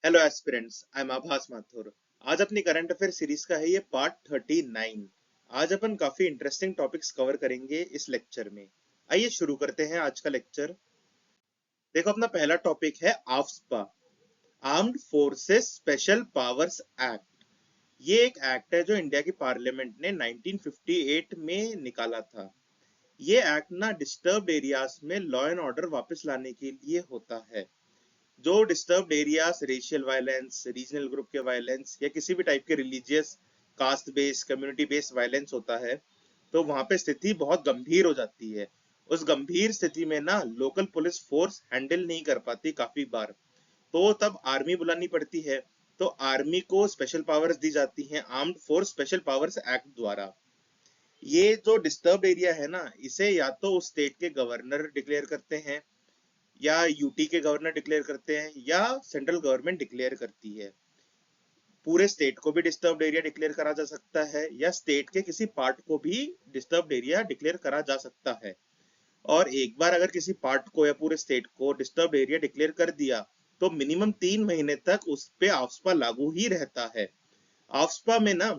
Hello aspirants, I am आभास माथुर। आज अपनी करंट अफेयर सीरीज का है ये पार्ट 39। आज अपन काफी इंटरेस्टिंग टॉपिक्स कवर करेंगे इस लेक्चर में। आइए शुरू करते हैं आज का लेक्चर। देखो, अपना पहला टॉपिक है AFSPA, armed Forces Special Powers act. ये एक एक्ट है जो इंडिया की पार्लियामेंट ने 1958 में निकाला था। ये एक्ट ना डिस्टर्ब्ड एरियाज में लॉ एंड ऑर्डर वापस लाने के लिए होता है। जो disturbed areas racial violence, regional group के वायलेंस या किसी भी टाइप के religious, caste based, community based violence होता है, तो वहां पे स्थिति बहुत गंभीर हो जाती है। उस गंभीर स्थिति में ना लोकल पुलिस फोर्स हैंडल नहीं कर पाती काफी बार, तो तब आर्मी बुलानी पड़ती है। तो आर्मी को स्पेशल पावर्स दी जाती हैं armed force special Powers act द्वारा। ये जो डिस्टर्ब एरिया है ना, इसे या तो उस स्टेट के गवर्नर डिक्लेयर करते हैं, या यूटी के गवर्नर डिक्लेयर करते हैं, या सेंट्रल गवर्नमेंट डिक्लेयर करती है। पूरे स्टेट को भी डिस्टर्ब्ड एरिया डिक्लेयर करा जा सकता है, या स्टेट के किसी पार्ट को भी डिस्टर्ब्ड एरिया डिक्लेयर करा जा सकता है। और एक बार अगर किसी पार्ट को या पूरे स्टेट को डिस्टर्ब्ड एरिया डिक्लेयर कर दिया, तो मिनिमम 3 महीने तक उस पे आफ्सपा लागू ही रहता है। आफ्सपा में ना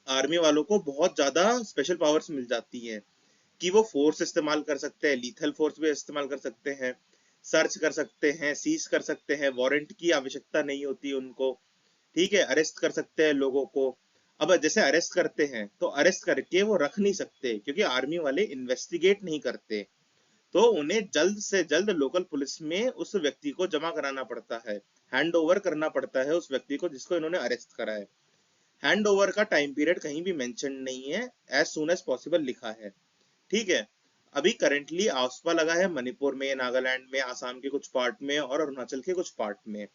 आर्मी वालों को बहुत ज्यादा स्पेशल पावर्स मिल जाती हैं कि वो फोर्स इस्तेमाल कर सकते हैं, लीथल फोर्स भी इस्तेमाल कर सकते हैं, सर्च कर सकते हैं, सीज कर सकते हैं, वारंट की आवश्यकता नहीं होती उनको। ठीक है, अरेस्ट कर सकते हैं लोगों को। अब जैसे अरेस्ट करते हैं तो अरेस्ट करके वो रख नहीं सकते, क्योंकि आर्मी वाले इन्वेस्टिगेट नहीं करते। तो उन्हें जल्द से जल्द लोकल पुलिस में उस व्यक्ति को जमा कराना पड़ता है, हैंड ओवर करना पड़ता है उस व्यक्ति को जिसको इन्होंने अरेस्ट करा है। हैंड ओवर का टाइम पीरियड कहीं भी मेंशन नहीं है, एज सुन एज पॉसिबल लिखा है। ठीक है। अभी करंटली आफ्सपा लगा है मणिपुर में, नागालैंड में, आसाम के कुछ पार्ट में और अरुणाचल के कुछ पार्ट में।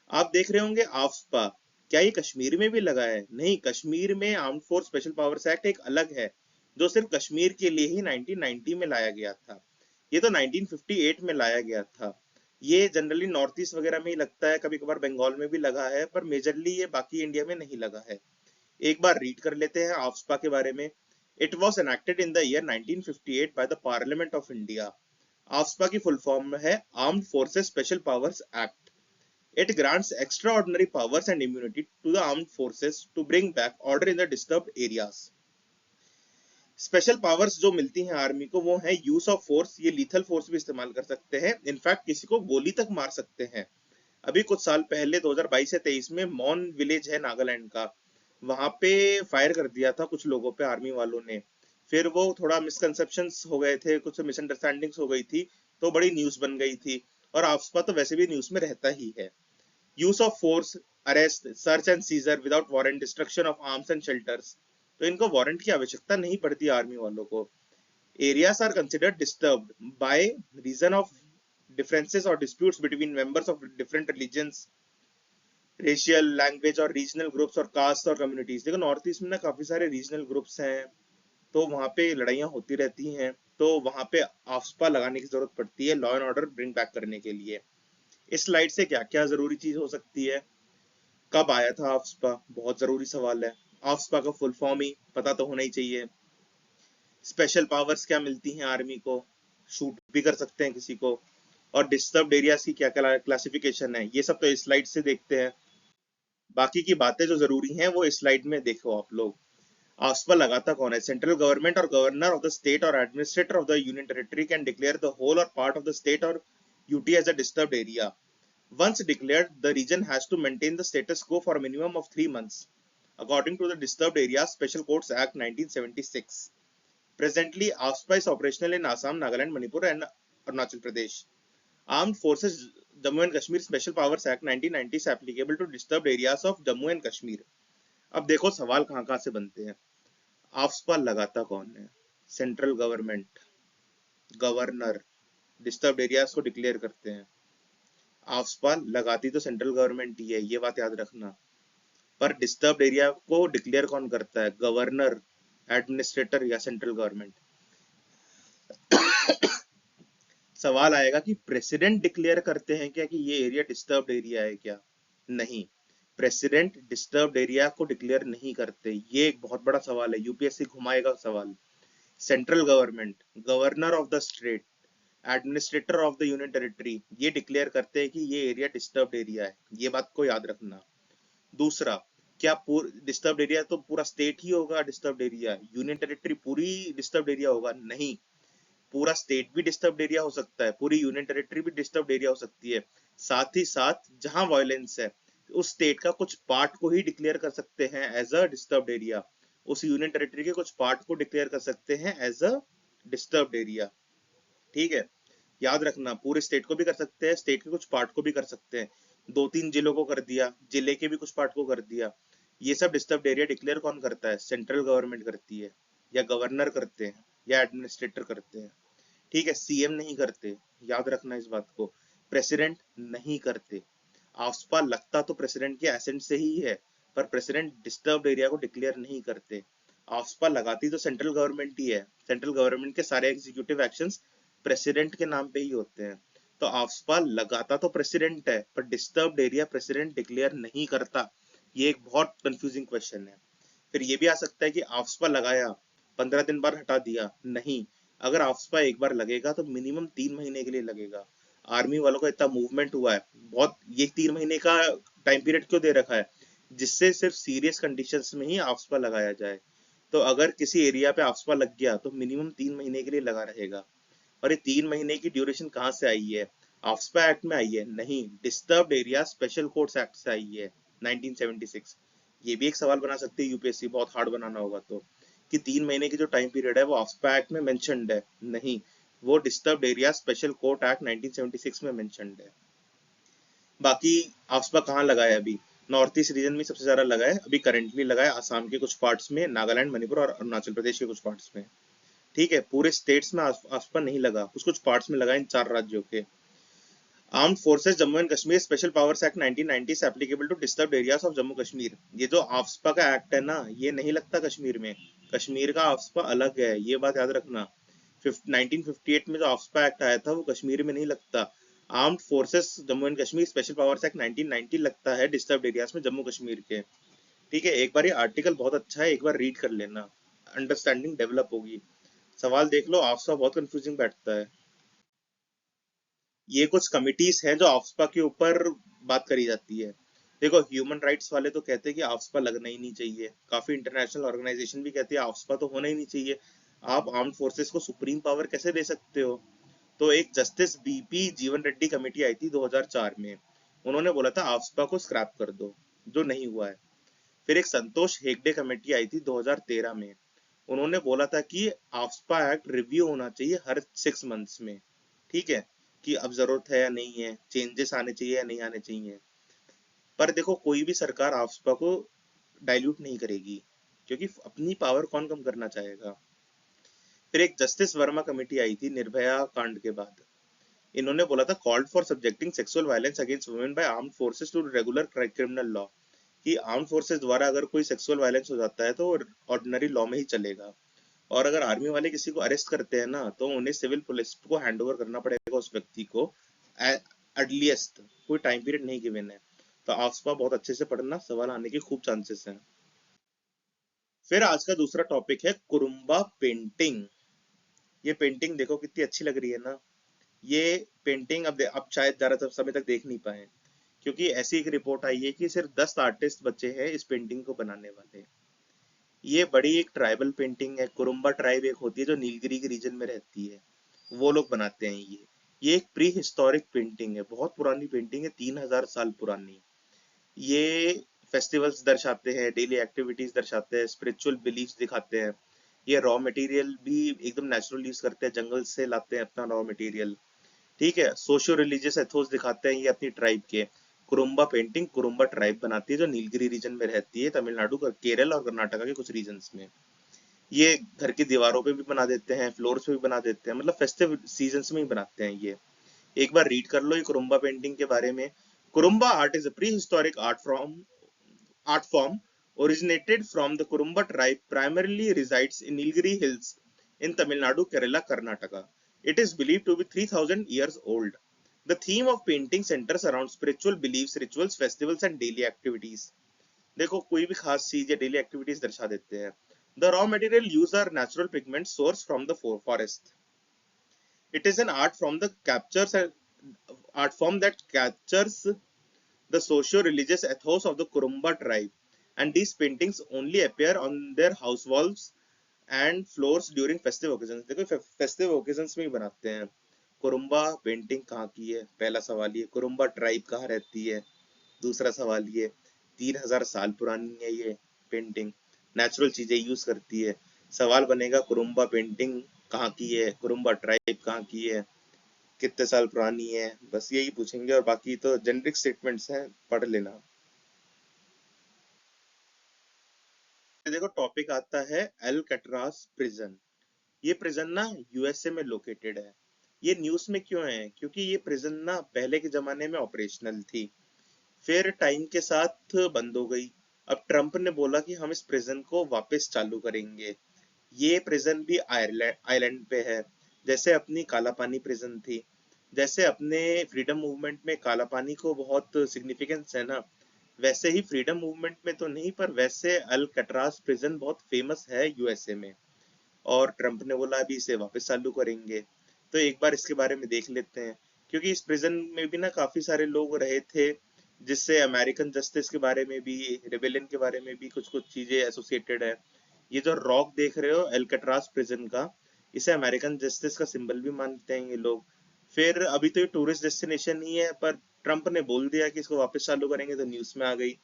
आप देख रहे होंगे आफ्सपा, क्या ये कश्मीर में भी लगा है? नहीं, कश्मीर में armed force special Powers act एक अलग है, जो सिर्फ कश्मीर के लिए ही 1990 में लाया गया था। ये तो 1958 में लाया गया था। ये जनरली नॉर्थ ईस्ट वगैरह में ही लगता है, कभी कभार बंगाल में भी लगा है, पर मेजरली ये बाकी इंडिया में नहीं लगा है। एक बार रीड कर लेते हैं आफ्सपा के बारे में। It was enacted in the year 1958 by the Parliament of India. AFSPA की फुल फॉर्म है Armed Forces Special Powers Act. It grants extraordinary powers and immunity to the armed forces to bring back order in the disturbed areas. Special powers जो मिलती हैं army को वो है use of force. ये lethal force भी इस्तेमाल कर सकते हैं, इनफैक्ट किसी को गोली तक मार सकते हैं। अभी कुछ साल पहले 2022 से 23 में मॉन विलेज है नागालैंड का, वहां पे फायर कर दिया था कुछ लोगों पे आर्मी वालों ने। फिर वो थोड़ा मिसकंसेप्शंस हो गए थे, कुछ मिसअंडरस्टैंडिंग्स हो गई थी, तो बड़ी न्यूज बन गई थी। और आफ्सपा तो वैसे भी न्यूज में रहता ही है। Use of force, arrest, search and seizure without warrant, destruction of arms and shelters. तो इनको वारंट की आवश्यकता नहीं पड़ती आर्मी वालों को। Areas are considered disturbed by reason of differences or disputes between members of different religions, racial, language और regional groups और कास्ट और कम्युनिटीज। देखो, नॉर्थ ईस्ट में ना काफी सारे रीजनल ग्रुप्स हैं, तो वहां पे लड़ाइयाँ होती रहती हैं, तो वहां पे आफ्सपा लगाने की जरूरत पड़ती है law and order bring back करने के लिए। इस स्लाइड से क्या क्या जरूरी चीज हो सकती है? कब आया था आफ्सपा? बहुत जरूरी सवाल है। आफ्सपा का फुल फॉर्म ही पता तो होना ही चाहिए। स्पेशल पावर्स क्या मिलती हैं आर्मी को? शूट भी कर सकते हैं किसी को। और डिस्टर्ब्ड एरियाज की क्या क्या क्लासिफिकेशन है, ये सब तो इस स्लाइड से देखते हैं। बाकी की बातें जो जरूरी हैं वो इस स्लाइड में देखो आप लोग। आफ्सपा लगाता कौन है? सेंट्रल गवर्नमेंट और गवर्नर ऑफ द स्टेट और administrator of the union territory can declare the whole और पार्ट ऑफ द स्टेट और UT as a disturbed area. Once declared, the region has to maintain the status quo for a minimum of 3 months, according to the Disturbed Areas Special Courts Act 1976. Presently, AFSPA is operational in Assam, Nagaland, Manipur, and Arunachal Pradesh. Armed Forces Jammu and Kashmir Special Powers Act 1990 is applicable to disturbed areas of Jammu and Kashmir. अब देखो सवाल कहाँ कहाँ से बनते हैं। AFSPA लगाता कौन है? Central government, governor disturbed areas को डिक्लेयर करते हैं। आफ्सपा लगाती तो सेंट्रल गवर्नमेंट ही है, ये बात याद रखना। पर डिस्टर्ब्ड एरिया को डिक्लेयर कौन करता है? गवर्नर, एडमिनिस्ट्रेटर या सेंट्रल गवर्नमेंट? सवाल आएगा कि प्रेसिडेंट डिक्लेयर करते हैं क्या कि ये एरिया डिस्टर्ब्ड एरिया है क्या? नहीं, प्रेसिडेंट डिस्टर्ब्ड एरिया को डिक्लेयर नहीं करते। ये एक बहुत बड़ा सवाल है, यूपीएससी घुमाएगा सवाल। Central government, governor of the state, administrator of the union territory ये डिक्लेयर करते हैं कि ये एरिया डिस्टर्ब्ड एरिया है, ये बात को याद रखना। दूसरा, क्या डिस्टर्ब्ड एरिया तो पूरा स्टेट ही होगा डिस्टर्ब्ड एरिया, यूनियन टेरिटरी पूरी डिस्टर्ब्ड एरिया होगा? नहीं, पूरा स्टेट भी डिस्टर्ब्ड एरिया हो सकता है, पूरी यूनियन टेरिटरी भी डिस्टर्ब्ड एरिया हो सकती है। साथ ही साथ जहां वायलेंस है उस स्टेट का कुछ पार्ट को ही डिक्लेयर कर सकते हैं एज अ डिस्टर्ब्ड एरिया, उस यूनियन टेरिटरी के कुछ पार्ट को डिक्लेयर कर सकते हैं एज अ डिस्टर्ब्ड एरिया। ठीक है, याद रखना, पूरे स्टेट को भी कर सकते हैं, स्टेट के कुछ पार्ट को भी कर सकते हैं। दो तीन जिलों को कर दिया, जिले के भी कुछ पार्ट को कर दिया। ये सब डिस्टर्ब्ड एरिया डिक्लेयर कौन करता है? सेंट्रल गवर्नमेंट करती है, या गवर्नर करते हैं, या एडमिनिस्ट्रेटर करते हैं। ठीक है, सीएम नहीं करते, याद रखना इस बात को। प्रेसिडेंट नहीं करते। आफ्सपा लगता तो प्रेसिडेंट के एसेंट से ही है, पर प्रेसिडेंट डिस्टर्ब्ड एरिया को डिक्लेयर नहीं करते। आफ्सपा लगाती तो सेंट्रल गवर्नमेंट ही है, सेंट्रल गवर्नमेंट के सारे एग्जीक्यूटिव एक्शंस प्रेसिडेंट के नाम पे ही होते हैं। तो आफ्सपा लगाता तो प्रेसिडेंट है, पर डिस्टर्ब्ड एरिया प्रेसिडेंट डिक्लेयर नहीं करता। ये एक बहुत कंफ्यूजिंग क्वेश्चन है। फिर ये भी आ सकता है कि आफ्सपा लगाया, 15 दिन बाद हटा दिया। नहीं, अगर आफ्सपा एक बार लगेगा तो मिनिमम 3 महीने के लिए लगेगा। आर्मी वालों का इतना मूवमेंट हुआ है बहुत, ये 3 महीने का टाइम पीरियड क्यों दे रखा है? जिससे सिर्फ सीरियस कंडीशंस में ही आफ्सपा लगाया जाए। तो अगर किसी एरिया पे आफ्सपा लग गया तो मिनिमम 3 महीने के लिए लगा रहेगा। और ये 3 महीने की ड्यूरेशन कहाँ से आई है? आफ्सपा एक्ट में आई है? नहीं, disturbed area special courts act से आई है, 1976। ये भी एक सवाल बना सकती है यूपीएससी, बहुत हार्ड बनाना होगा तो, कि 3 महीने की जो टाइम पीरियड है वो आफ्सपा एक्ट में मेंशन्ड है? नहीं, वो disturbed area special court act 1976 में मेंशन्ड है। बाकी आफ्सपा कहाँ लगा है अभी? नॉर्थ ईस्ट रीजन में सबसे ज्यादा लगा है अभी, करंटली लगा है आसाम के कुछ पार्ट्स में, नागालैंड, मणिपुर और अरुणाचल प्रदेश के कुछ पार्ट्स में। ठीक है, पूरे स्टेट्स में आफ्सपा नहीं लगा, कुछ कुछ पार्ट्स में लगा इन 4 राज्यों के। Armed Forces Jammu and Kashmir Special Powers Act 1990 से applicable to disturbed areas of Jammu Kashmir. ये जो आफ्सपा का एक्ट है ना, ये नहीं लगता कश्मीर में, कश्मीर का आफ्सपा अलग है, ये बात याद रखना। 1958 में जो आफ्सपा एक्ट आया था वो कश्मीर में नहीं लगता। Armed Forces Jammu and Kashmir Special Powers Act 1990 लगता है डिस्टर्ब्ड एरियाज में जम्मू कश्मीर के। ठीक है, एक बार ये आर्टिकल बहुत अच्छा है, एक बार रीड कर लेना, अंडरस्टैंडिंग डेवलप होगी। सवाल देख लो, आफ्सपा बहुत कंफ्यूजिंग बैठता है। ये कुछ कमिटीज हैं जो आफ्सपा के ऊपर बात करी जाती है। देखो, ह्यूमन राइट्स वाले तो कहते हैं कि आफ्सपा लगना ही नहीं चाहिए, काफी इंटरनेशनल ऑर्गेनाइजेशन भी कहती है आफ्सपा तो होना ही नहीं चाहिए। आप आर्म्ड फोर्सेस को सुप्रीम पावर कैसे दे सकते हो? तो एक जस्टिस बीपी जीवन रेड्डी कमेटी आई थी 2004 में, उन्होंने बोला था आफ्सपा को स्क्रैप कर दो, जो नहीं हुआ है। फिर एक संतोष हेगड़े कमेटी आई थी 2013 में, उन्होंने बोला था कि आफ्सपा एक्ट रिव्यू होना चाहिए हर 6 मंथ्स में। ठीक है, कि अब जरूरत है या नहीं है, चेंजेस आने चाहिए या नहीं आने चाहिए। पर देखो, कोई भी सरकार आफ्सपा को डाइल्यूट नहीं करेगी, क्योंकि अपनी पावर कौन कम करना चाहेगा। फिर एक जस्टिस वर्मा कमेटी आई थी निर्भया कांड के बाद, इन्होंने बोला था called for subjecting sexual violence against women by armed forces to regular criminal law, कि आर्म्ड फोर्सेस द्वारा अगर कोई सेक्सुअल वायलेंस हो जाता है तो ऑर्डिनरी लॉ में ही चलेगा। और अगर आर्मी वाले किसी को अरेस्ट करते हैं ना, तो उन्हें सिविल पुलिस को हैंड ओवर करना पड़ेगा उस व्यक्ति को, अर्लीस्ट, कोई टाइम पीरियड नहीं गिवन है। तो आफ्सपा बहुत अच्छे से पढ़ना, सवाल आने के खूब चांसेस हैं। फिर आज का दूसरा टॉपिक है कुरुम्बा पेंटिंग। ये पेंटिंग देखो कितनी अच्छी लग रही है ना। ये पेंटिंग अब शायद ज्यादा समय तक देख नहीं पाए, क्योंकि ऐसी एक रिपोर्ट आई है कि सिर्फ 10 आर्टिस्ट बचे हैं इस पेंटिंग को बनाने वाले। ये बड़ी एक ट्राइबल पेंटिंग है, कुरुम्बा ट्राइब एक होती है जो नीलगिरी के रीजन में रहती है, वो लोग बनाते हैं ये एक प्री हिस्टोरिक पेंटिंग है, बहुत पुरानी पेंटिंग है, 3000 साल पुरानी। ये फेस्टिवल्स दर्शाते हैं, डेली एक्टिविटीज दर्शाते हैं, स्पिरिचुअल बिलीफ्स दिखाते हैं। ये रॉ मटेरियल भी एकदम नेचुरल यूज करते हैं, जंगल से लाते हैं अपना रॉ मटेरियल। ठीक है, सोशियो रिलीजियस एथोस दिखाते हैं ये अपनी ट्राइब के। कुरुम्बा पेंटिंग कुरुम्बा ट्राइब बनाती है जो नीलगिरी रीजन में रहती है, तमिलनाडु, केरल और कर्नाटका के कुछ रीजन्स में। ये घर की दीवारों पे भी बना देते हैं, फ्लोर्स पे भी बना देते हैं, मतलब फेस्टिव सीजन्स में ही बनाते हैं ये। एक बार रीड कर लो ये कुरुम्बा पेंटिंग के बारे में। Kurumba art is a pre historic art form originated from the Kurumba tribe, primarily resides in Nilgiri Hills in Tamil Nadu, Kerala, Karnataka. It is believed to be 3000 years old. The theme of painting centers around spiritual beliefs, rituals, festivals and daily activities. देखो, कोई भी खास चीज या daily activities दर्शा देते हैं। The raw material used are natural pigments sourced from the forest. It is an art form that captures the socio-religious ethos of the Kurumba tribe, and these paintings only appear on their house walls and floors during festive occasions. देखो festive occasions में ही बनाते हैं। Kurumba painting कहाँ की है, पहला सवाल ये। कुरुम्बा ट्राइब कहाँ रहती है, दूसरा सवाल ये। 3000 साल पुरानी है ये पेंटिंग, नेचुरल चीजें यूज करती है। सवाल बनेगा कुरुम्बा पेंटिंग कहाँ की है, कुरुम्बा ट्राइब कहाँ की है, कितने साल पुरानी है, बस यही पूछेंगे, और बाकी तो जेनरिक स्टेटमेंट्स हैं, पढ़ लेना। देखो टॉपिक आता है एल्कट्राज प्रिजन। ये प्रिजन ना यूएसए में लोकेटेड है। ये न्यूज में क्यों है, क्योंकि ये प्रिजन ना पहले के जमाने में ऑपरेशनल थी, फिर टाइम के साथ बंद हो गई। अब ट्रम्प ने बोला कि हम इस प्रिजन को वापस चालू करेंगे। ये प्रिजन भी आयरलैंड आइलैंड पे है, जैसे अपनी काला पानी प्रिजन थी। जैसे अपने फ्रीडम मूवमेंट में काला पानी को बहुत सिग्निफिकेंस है ना, वैसे ही फ्रीडम मूवमेंट में तो नहीं, पर वैसे अल्कट्राज प्रिजन बहुत फेमस है यूएसए में। और ट्रम्प ने बोला अभी इसे वापस चालू करेंगे। तो एक बार इसके बारे में देख लेते हैं, क्योंकि इस प्रिजन में भी ना काफी सारे लोग रहे थे, जिससे अमेरिकन जस्टिस के बारे में भी, रिबेलियन के बारे में भी कुछ कुछ चीजें एसोसिएटेड है। ये जो रॉक देख रहे हो एल्कट्राज प्रिजन का, इसे अमेरिकन जस्टिस का सिंबल भी मानते हैं ये लोग। फिर अभी तो ये टूरिस्ट डेस्टिनेशन ही है, पर ट्रम्प ने बोल दिया कि इसको वापस चालू करेंगे तो न्यूज में आ गई।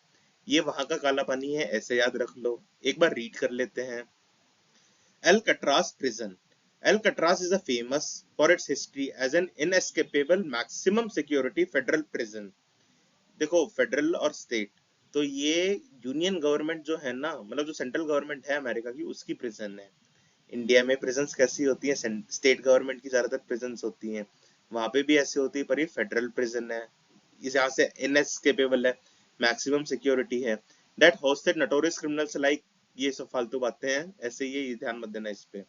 ये वहां का काला पानी है, ऐसे याद रख लो। एक बार रीड कर लेते हैं। Alcatraz prison. Alcatraz is a famous for its history as an inescapable maximum security federal prison. देखो फेडरल और स्टेट, तो ये यूनियन गवर्नमेंट जो है ना, मतलब जो सेंट्रल गवर्नमेंट है अमेरिका की, उसकी प्रिजन है। इंडिया में प्रिजन्स कैसी होती है, स्टेट गवर्नमेंट की ज्यादातर प्रिजन्स होती हैं, वहां पे भी ऐसी होती है, पर ये फेडरल प्रिजन है। इस यहाँ से इनएस्केपेबल है, मैक्सिमम सिक्योरिटी है, that hosted notorious criminals like. ये सब फालतू बातें हैं, ऐसे ही ये ध्यान मत देना इस पे।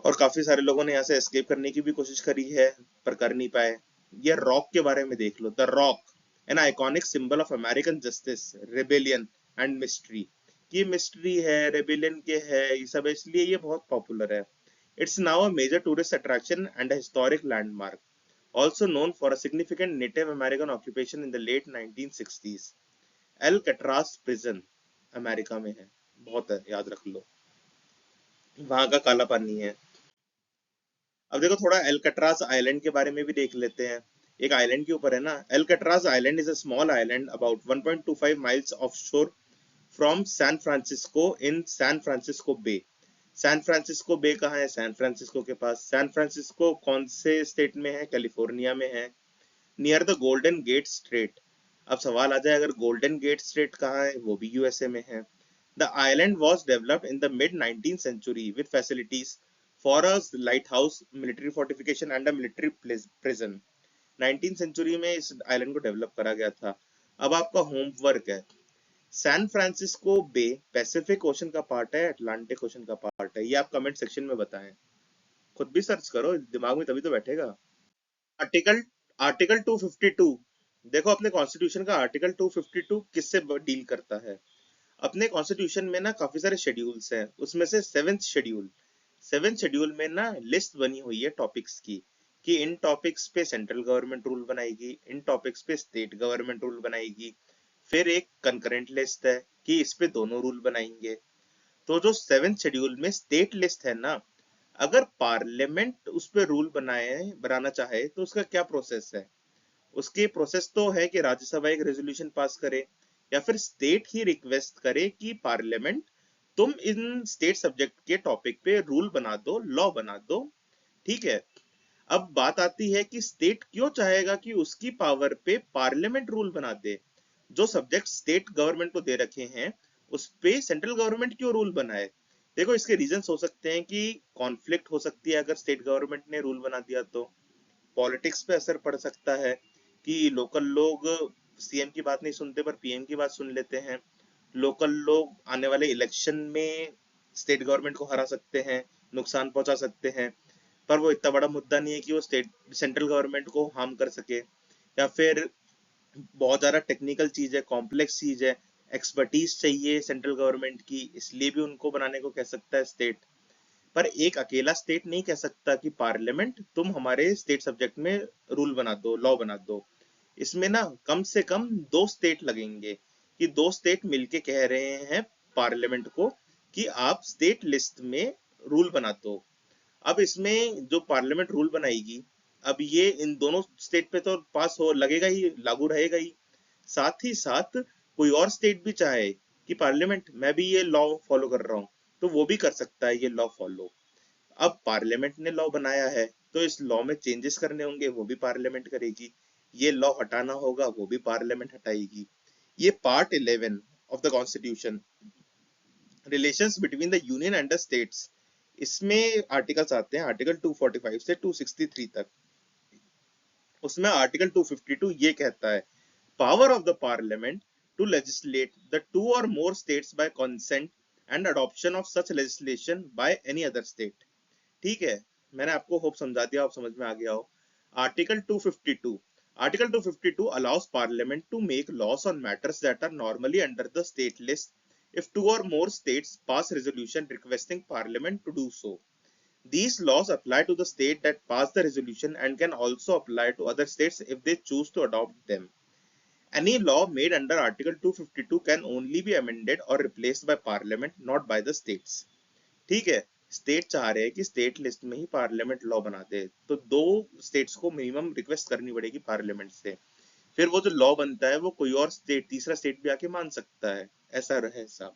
और काफी सारे लोगों ने यहाँ से एस्केप करने की भी कोशिश करी है, पर कर नहीं पाए। ये रॉक के बारे में देख लो, the rock, an iconic symbol of American justice, rebellion and mystery. ये मिस्ट्री है, रेबिलियन के है, ये सब इसलिए ये बहुत पॉपुलर है। It's now a major tourist attraction and a historic landmark, also known for a significant Native American occupation in the late 1960s. Alcatraz prison America में है, बहुत है, याद रख लो। वहां का काला पानी है। अब देखो थोड़ा एल्कट्राज आइलैंड के बारे में भी देख लेते हैं। एक आइलैंड के ऊपर है ना, Alcatraz island is a small island about 1.25 miles offshore from San Francisco in San Francisco bay. San Francisco bay कहाँ है, सैन फ्रांसिस्को के पास। सैन फ्रांसिस्को कौन से स्टेट में है, कैलिफोर्निया में है, near the golden get straight. अब सवाल आ जाए, अगर गोल्डन गेट स्ट्रेट कहाँ है, वो भी यूएसए में है। The island was developed in the mid 19th century with facilities for a lighthouse, military fortification and a military prison. 19th century में इस आइलैंड को डेवलप करा गया था। अब आपका होमवर्क है, सैन फ्रांसिस्को बे पैसिफिक ओशन का पार्ट है, अटलांटिक ओशन का पार्ट है, ये आप कमेंट सेक्शन में बताएं। खुद भी सर्च करो, दिमाग में तभी तो बैठेगा। आर्टिकल आर्टिकल 252, देखो अपने कॉन्स्टिट्यूशन का आर्टिकल 252 किससे डील करता है। अपने कॉन्स्टिट्यूशन में ना काफी सारे शेड्यूल्स हैं, उसमें से सेवेंथ शेड्यूल में ना लिस्ट बनी हुई है टॉपिक्स की, कि इन टॉपिक्स पे सेंट्रल गवर्नमेंट रूल बनाएगी, इन टॉपिक्स पे स्टेट गवर्नमेंट रूल बनाएगी। फिर एक कंकरेंट लिस्ट है कि इस पे दोनों रूल बनाएंगे। तो जो सेवेंथ शेड्यूल में स्टेट लिस्ट है ना, अगर पार्लियामेंट उस पे रूल बनाना चाहे तो उसका क्या प्रोसेस है। उसके प्रोसेस तो है कि राज्यसभा एक रेजोल्यूशन पास करे, या फिर स्टेट ही रिक्वेस्ट करे कि पार्लियामेंट तुम इन स्टेट सब्जेक्ट के टॉपिक पे रूल बना दो, लॉ बना दो। ठीक है। अब बात आती है कि स्टेट क्यों चाहेगा कि उसकी पावर पे पार्लियामेंट रूल बना दे। जो सब्जेक्ट स्टेट गवर्नमेंट को दे रखे हैं, उस पे सेंट्रल गवर्नमेंट क्यों रूल बनाए। देखो इसके रीजंस हो सकते हैं कि कॉन्फ्लिक्ट हो सकती है, अगर स्टेट गवर्नमेंट ने रूल बना दिया तो पॉलिटिक्स पे असर पड़ सकता है, कि लोकल लोग सीएम की बात नहीं सुनते पर पीएम की बात सुन लेते हैं। लोकल लोग आने वाले इलेक्शन में स्टेट गवर्नमेंट को हरा सकते हैं, नुकसान पहुंचा सकते हैं, पर वो इतना बड़ा मुद्दा नहीं है कि वो स्टेट सेंट्रल गवर्नमेंट को हार्म कर सके। या फिर बहुत ज्यादा टेक्निकल चीज है, कॉम्प्लेक्स चीज है, एक्सपर्टीज चाहिए सेंट्रल गवर्नमेंट की, इसलिए भी उनको बनाने को कह सकता है स्टेट। पर एक अकेला स्टेट नहीं कह सकता कि पार्लियामेंट तुम हमारे स्टेट सब्जेक्ट में रूल बना दो, लॉ बना दो। इसमें ना कम से कम दो स्टेट लगेंगे, कि दो स्टेट मिलके कह रहे हैं पार्लियामेंट को कि आप स्टेट लिस्ट में रूल बना दो। अब इसमें जो पार्लियामेंट रूल बनाएगी, अब ये इन दोनों स्टेट पे तो पास हो लगेगा ही, लागू रहेगा ही। साथ ही साथ कोई और स्टेट भी चाहे कि पार्लियामेंट मैं भी ये लॉ फॉलो कर रहा हूँ, तो वो भी कर सकता है ये लॉ फॉलो। अब पार्लियामेंट ने लॉ बनाया है, तो इस लॉ में चेंजेस करने होंगे, वो भी पार्लियामेंट करेगी। ये लॉ हटाना होगा, वो भी पार्लियामेंट हटाएगी। ये part 11 of the constitution, relations between the union and the states. इसमें आर्टिकल्स आते हैं आर्टिकल 245 से 263 तक। उसमें आर्टिकल 252 ये कहता है, power of the parliament to legislate the two or more states by consent and adoption of such legislation by any other state. ठीक है, मैंने आपको होप समझा दिया, आप समझ में आ गया हो। Article 252, article 252 allows parliament to make laws on matters that are normally under the state list if two or more states pass resolution requesting parliament to do so. These laws apply to the state that passed the resolution and can also apply to other states if they choose to adopt them. Any law made under Article 252 can only be amended or replaced by Parliament, not by the states. ठीक है, state चाह रहे हैं कि state list में ही parliament law बना दे, तो दो स्टेट्स को मिनिमम रिक्वेस्ट करनी पड़ेगी पार्लियामेंट से। फिर वो जो लॉ बनता है वो कोई और स्टेट, तीसरा स्टेट भी आके मान सकता है। ऐसा रहे साहब।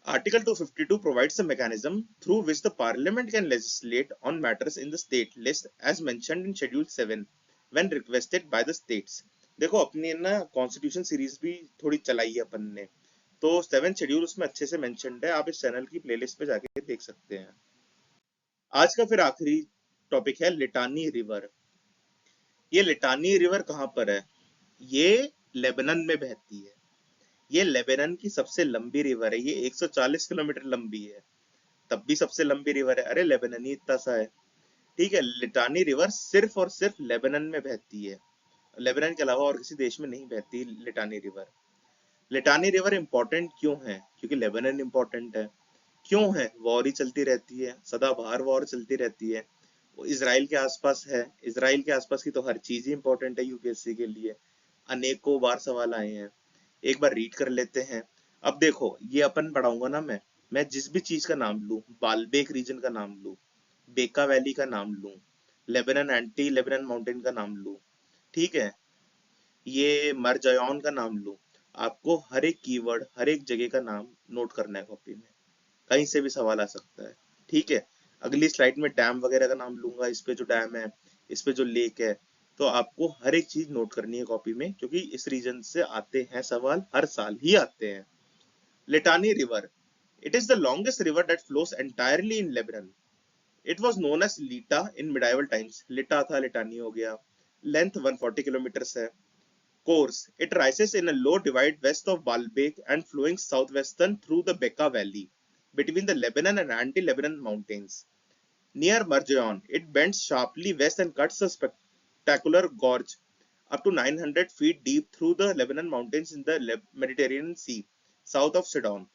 Article 252 provides a mechanism through which the Parliament can legislate on matters in the state list as mentioned in Schedule 7 when requested by the states. देखो अपनी ना कॉन्स्टिट्यूशन सीरीज भी थोड़ी चलाई है अपन ने, तो 7 शेड्यूल उसमें अच्छे से मेंशन्ड है, आप इस चैनल की प्लेलिस्ट पे जाके देख सकते हैं। आज का फिर आखिरी टॉपिक है लिटानी रिवर। ये लिटानी रिवर कहाँ पर है? ये लेबनान में बहती है। ये लेबनान की सबसे लंबी रिवर है, ये 140 किलोमीटर लंबी है। तब भी सबसे लंबी रिवर है, अरे लेबनान ही इतना सा है। ठीक है, लिटानी रिवर सिर्फ और सिर्फ लेबनान में बहती है, लेबनान के अलावा और किसी देश में नहीं बहती लिटानी रिवर। लिटानी रिवर इंपॉर्टेंट क्यों है? क्योंकि लेबनान इंपॉर्टेंट है। क्यों है? वॉर ही चलती रहती है, सदाबहार वॉर चलती रहती है। वो इसराइल के आसपास है, इसराइल के आसपास की तो हर चीज ही इंपॉर्टेंट है यूपीएससी के लिए। अनेकों बार सवाल आए हैं, एक बार रीड कर लेते हैं। अब देखो ये अपन पढ़ाऊंगा ना मैं जिस भी चीज का नाम लूं, बालबेक रीजन का नाम लूं, बेका वैली का नाम लूं, लेबनान एंटी लेबनान माउंटेन का नाम लूं, ठीक है, ये मरजयॉन का नाम लूं, आपको हर एक कीवर्ड हर एक जगह का नाम नोट करना है कॉपी में, कहीं से भी सवाल आ सकता है। ठीक है, अगली स्लाइड में डैम वगैरह का नाम लूंगा, इस पे जो डैम है, इस पे जो लेक है, तो आपको हर एक चीज नोट करनी है कॉपी में, क्योंकि इस रीजन से आते हैं सवाल, हर साल ही आते हैं। लिटानी river, it is the longest river that flows entirely in Lebanon. It was known as Lita in medieval times. Lita था, लिटानी हो गया। Length 140 kilometers है। Course, it rises in a low divide west of Baalbek and flowing southwestern through the Bekaa Valley between the Lebanon and anti-Lebanon mountains. Near Marjayon, it bends sharply west and cuts a spectacular gorge up to 900 feet deep through the Lebanon mountains in the Mediterranean Sea, south of Sidon.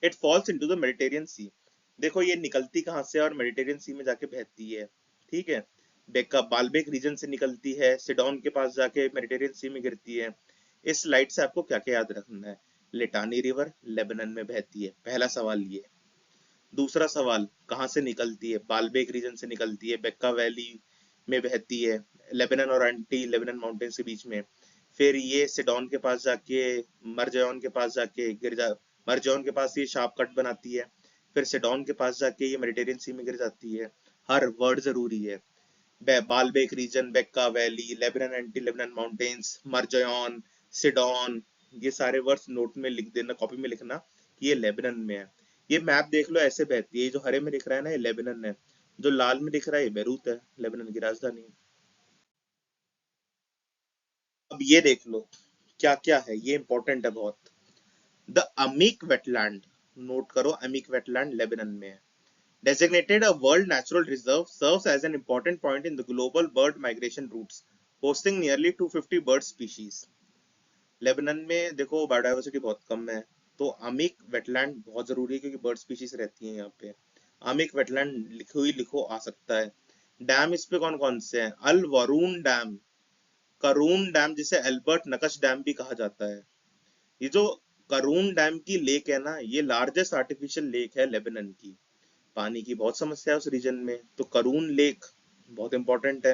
It falls into the Mediterranean Sea. देखो ये निकलती कहाँ से और Mediterranean सी में जाके बहती है। ठीक है, बेका बाल्बेक रीजन से निकलती है, सिडॉन के पास जाके मेडिटेरियन सी में गिरती है। इस स्लाइड से आपको क्या क्या याद रखना है? लिटानी रिवर लेबनान में बहती है, पहला सवाल ये। दूसरा सवाल, कहाँ से निकलती है? बाल्बेक रीजन से निकलती है, बेक्का वैली में बहती है, लेबनान और एंटी लेबनान माउंटेन्स के बीच में। फिर ये सिडॉन के पास जाके, मरजयॉन के पास जाके गिर जा, मरजयॉन के पास ये शार्प कट बनाती है, फिर सिडॉन के पास जाके ये मेडिटेरियन सी में गिर जाती है। हर वर्ड जरूरी है। Baalbek region, Bekaa valley, Lebanon anti Lebanon mountains, Marjayoun, Sidon, ये सारे वर्ड्स नोट में लिख देना, कॉपी में लिखना कि ये लेबनान में है। ये मैप देख लो ऐसे बहती है, जो हरे में दिख रहा है ना ये लेबनान है, जो लाल में दिख रहा है ये बेरूत है, लेबनान की राजधानी। अब ये देख लो क्या क्या है, ये इंपॉर्टेंट है बहुत। द अमीक वेटलैंड, नोट करो, अमीक वेटलैंड लेबनान में है। Designated a World Natural Reserve, serves as an important point in the global bird migration routes, hosting nearly 250 bird species. Lebanon में देखो बायोडाइवर्सिटी बहुत कम है, तो आमिक वेटलैंड बहुत जरूरी है क्योंकि बर्ड स्पीशीज रहती हैं यहाँ पे। आमिक वेटलैंड लिखो ही लिखो आ सकता है। डैम इस पे कौन कौन से हैं? अल वरून डैम, करून डैम जिसे एल्बर्ट नकश डैम भी कहा जाता है। ये जो करून डैम की लेक है ना, ये लार्जेस्ट आर्टिफिशियल लेक है लेबनान की। पानी की बहुत समस्या है उस रीजन में, तो करून लेक बहुत इंपॉर्टेंट है।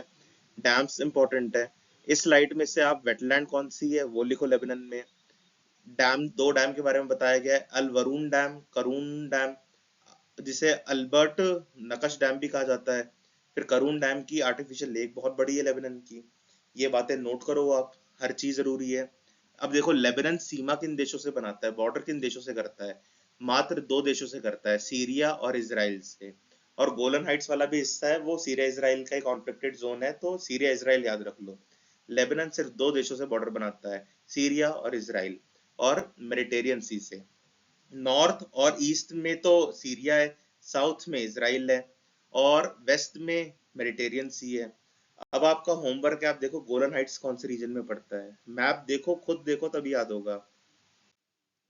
डैम्स इंपॉर्टेंट है। इस स्लाइड में से आप वेटलैंड कौन सी है वो लिखो लेबनान में। डैम, दो डैम के बारे में बताया गया है, अल वरून डैम, करून डैम जिसे अल्बर्ट नकश डैम भी कहा जाता है। फिर करून डैम की आर्टिफिशियल लेक बहुत बड़ी है लेबनान की। ये बातें नोट करो आप, हर चीज जरूरी है। अब देखो लेबनान सीमा किन देशों से बनाता है, बॉर्डर किन देशों से करता है? मात्र दो देशों से करता है, सीरिया और इसराइल से। और गोलन हाइट्स वाला भी हिस्सा है, वो सीरिया इसराइल का एक कॉन्फ्लिक्टेड जोन है, तो सीरिया इसराइल याद रख लो। लेबनान सिर्फ दो देशों से बॉर्डर बनाता है, सीरिया और इसराइल, और मेडिटेरियन सी से। नॉर्थ और ईस्ट में तो सीरिया है, साउथ में इसराइल है, और वेस्ट में मेडिटेरियन सी है। अब आपका होमवर्क है, आप देखो गोलन हाइट्स कौन से रीजन में पड़ता है, मैप देखो, खुद देखो तभी याद होगा।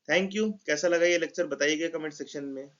Thank you. कैसा लगा ये लेक्चर बताइएगा कमेंट सेक्शन में।